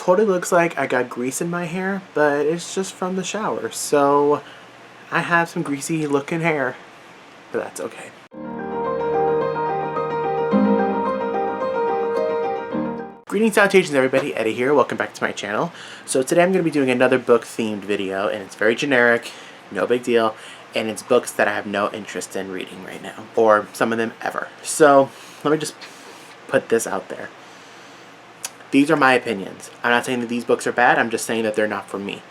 totally looks like I got grease in my hair, but it's just from the shower. So I have some greasy looking hair, but that's okay. Greetings, salutations everybody, Eddie here, welcome back to my channel. So today I'm going to be doing another book themed video, and it's very generic, no big deal, and it's books that I have no interest in reading right now, or some of them ever. So let me just put this out there. These are my opinions. I'm not saying that these books are bad, I'm just saying that they're not for me.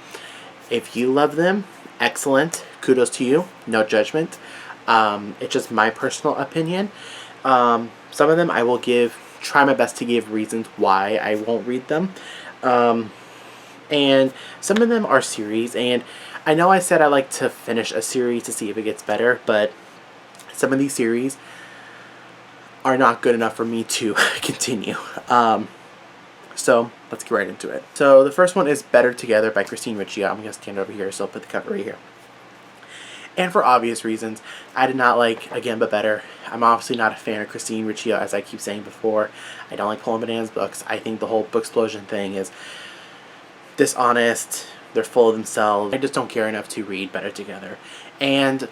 If you love them, excellent, kudos to you, no judgment. It's just my personal opinion. Some of them I will try my best to give reasons why I won't read them. And some of them are series, and I know I said I like to finish a series to see if it gets better, but some of these series are not good enough for me to continue. So let's get right into it. So the first one is Better Together by Christine Riccio. I'm going to stand over here, so I'll put the cover right here. And for obvious reasons, I did not like Again But Better. I'm obviously not a fan of Christine Riccio, as I keep saying before. I don't like Pulling Bananas books. I think the whole book explosion thing is dishonest. They're full of themselves. I just don't care enough to read Better Together. And,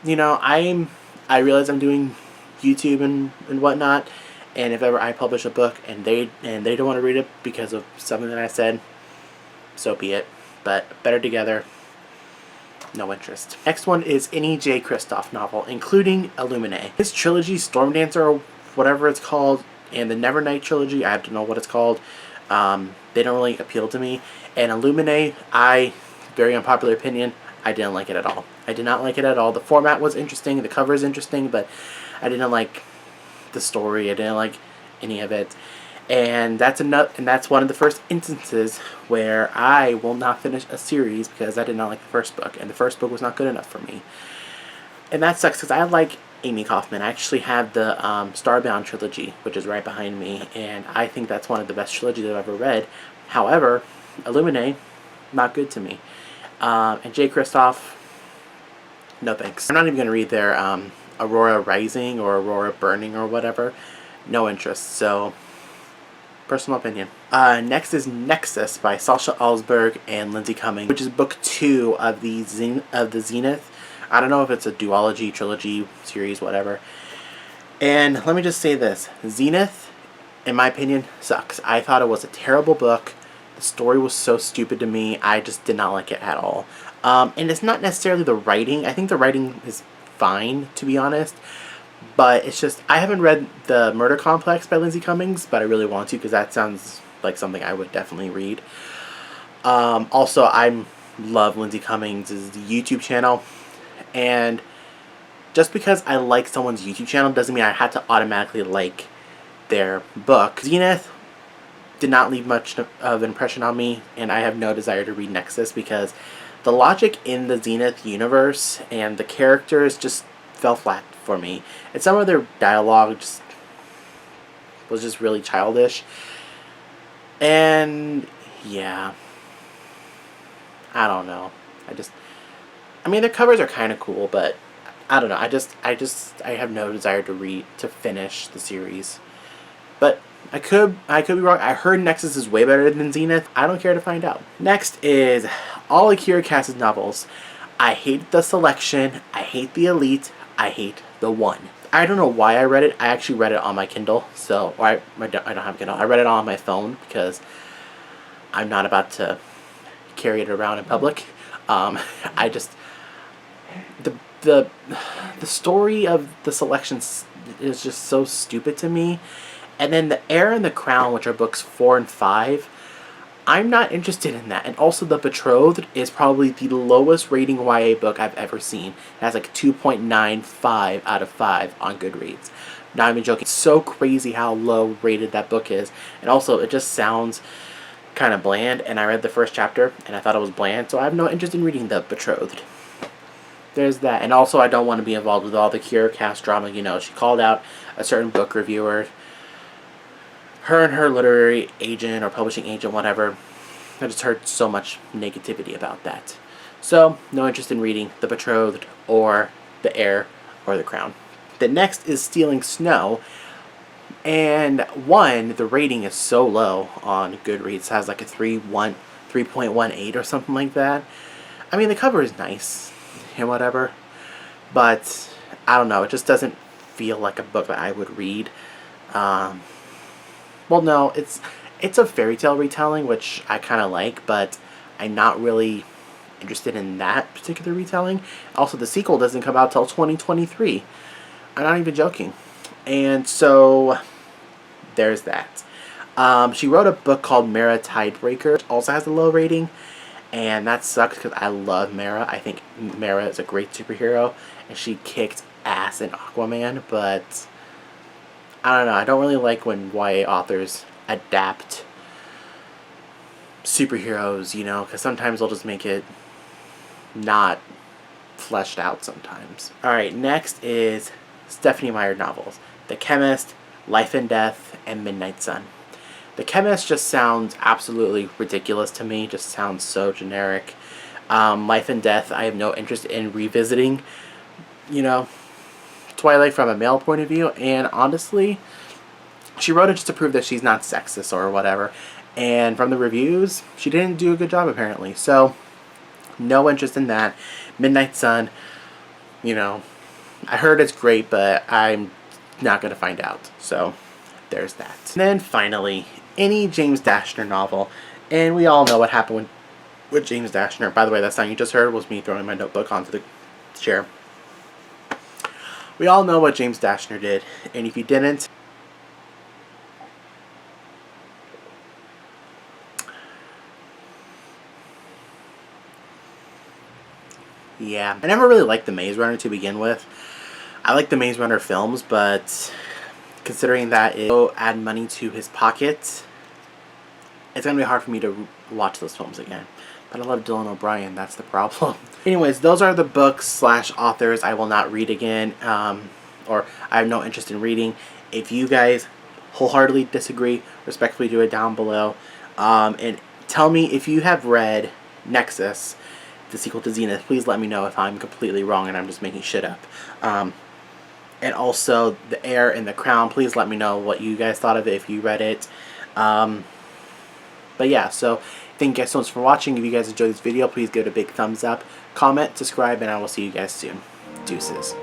you know, I realize I'm doing YouTube and whatnot, and if ever I publish a book and they don't want to read it because of something that I said, so be it. But Better Together, no interest. Next one is any J. Kristoff novel, including Illuminae. His trilogy, Storm Dancer, or whatever it's called, and the Nevernight trilogy, I have to know what it's called, they don't really appeal to me. And Illuminae, very unpopular opinion, I didn't like it at all. I did not like it at all. The format was interesting, the cover is interesting, but I didn't like the story. I didn't like any of it. And that's one of the first instances where I will not finish a series because I did not like the first book, and the first book was not good enough for me. And that sucks because I like Amy Kaufman. I actually have the Starbound trilogy, which is right behind me, and I think that's one of the best trilogies I've ever read. However, Illuminae, not good to me. And J. Kristoff, no thanks. I'm not even going to read their Aurora Rising or Aurora Burning or whatever. No interest. So, personal opinion. Next is Nexus by Sasha Alsberg and Lindsay Cummings, which is book 2 of the Zenith. I don't know if it's a duology, trilogy, series, whatever. And let me just say this. Zenith, in my opinion, sucks. I thought it was a terrible book. The story was so stupid to me. I just did not like it at all. And it's not necessarily the writing. I think the writing is fine, to be honest. But it's just, I haven't read The Murder Complex by Lindsay Cummings, but I really want to because that sounds like something I would definitely read. Also, I love Lindsay Cummings' YouTube channel. And just because I like someone's YouTube channel doesn't mean I had to automatically like their book. Zenith did not leave much of an impression on me, and I have no desire to read Nexus because the logic in the Zenith universe and the characters just fell flat for me. And some of their dialogue was just really childish. And yeah, I don't know. I mean, their covers are kind of cool, but I don't know. I have no desire to finish the series. But I could be wrong. I heard Nexus is way better than Zenith. I don't care to find out. Next is all of Kiera Cass's novels. I hate the Selection. I hate the Elite. I hate the One. I don't know why I read it. I actually read it on my Kindle. So, I don't have a Kindle. I read it on my phone because I'm not about to carry it around in public. The story of the Selections is just so stupid to me. And then The Heir and the Crown, which are books 4 and 5, I'm not interested in that. And also The Betrothed is probably the lowest rating YA book I've ever seen. It has like 2.95 out of 5 on Goodreads. Not even joking. It's so crazy how low rated that book is. And also, it just sounds kind of bland. And I read the first chapter, and I thought it was bland. So I have no interest in reading The Betrothed. There's that. And also, I don't want to be involved with all the Kiera Cass drama. You know, she called out a certain book reviewer. Her and her literary agent or publishing agent, whatever. I just heard so much negativity about that. So, no interest in reading The Betrothed or The Heir or The Crown. The next is Stealing Snow. And one, the rating is so low on Goodreads. It has like a 3.18 or something like that. I mean, the cover is nice and whatever, but I don't know. It just doesn't feel like a book that I would read. Well, no, it's a fairy tale retelling, which I kind of like, but I'm not really interested in that particular retelling. Also, the sequel doesn't come out till 2023. I'm not even joking. And so there's that. She wrote a book called Mara Tidebreaker, which also has a low rating, and that sucks because I love Mara. I think Mara is a great superhero, and she kicked ass in Aquaman, but I don't know. I don't really like when YA authors adapt superheroes, you know, because sometimes they'll just make it not fleshed out sometimes. Alright, next is Stephanie Meyer novels. The Chemist, Life and Death, and Midnight Sun. The Chemist just sounds absolutely ridiculous to me. Just sounds so generic. Life and Death, I have no interest in revisiting, you know, Twilight from a male point of view. And honestly, she wrote it just to prove that she's not sexist or whatever. And from the reviews, she didn't do a good job apparently. So, no interest in that. Midnight Sun, you know, I heard it's great, but I'm not going to find out. So, there's that. And then finally, any James Dashner novel. And we all know what happened with James Dashner. By the way, that sound you just heard was me throwing my notebook onto the chair. We all know what James Dashner did. And if you didn't, yeah. I never really liked The Maze Runner to begin with. I like the Maze Runner films, but considering that it will add money to his pocket, it's going to be hard for me to watch those films again. But I love Dylan O'Brien, that's the problem. Anyways, those are the books / authors I will not read again, or I have no interest in reading. If you guys wholeheartedly disagree, respectfully do it down below. And tell me if you have read Nexus, the sequel to Zenith. Please let me know if I'm completely wrong and I'm just making shit up. And also The Heir and The Crown. Please let me know what you guys thought of it if you read it. But yeah, so thank you guys so much for watching. If you guys enjoyed this video, please give it a big thumbs up, comment, subscribe, and I will see you guys soon. Deuces.